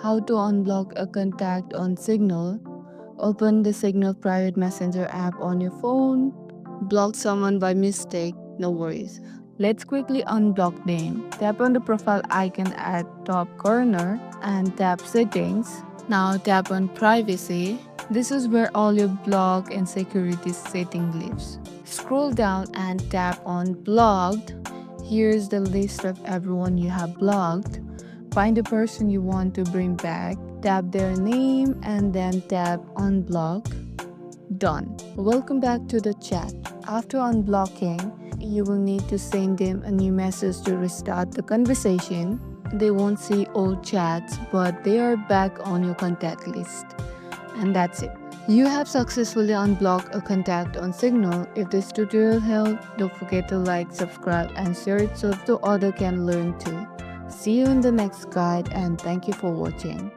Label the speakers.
Speaker 1: How to unblock a contact on Signal. Open the Signal private messenger app on your phone. Block someone by mistake, no worries. Let's quickly unblock them. Tap on the profile icon at top corner and tap settings. Now tap on privacy. This is where all your block and security setting lives. Scroll down and tap on blocked. Here's the list of everyone you have blocked. Find the person you want to bring back, tap their name, and then tap unblock. Done. Welcome back to the chat. After unblocking, you will need to send them a new message to restart the conversation. They won't see old chats, but they are back on your contact list. And that's it. You have successfully unblocked a contact on Signal. If this tutorial helped, don't forget to like, subscribe, and share it so the other can learn too. See you in the next guide, and thank you for watching.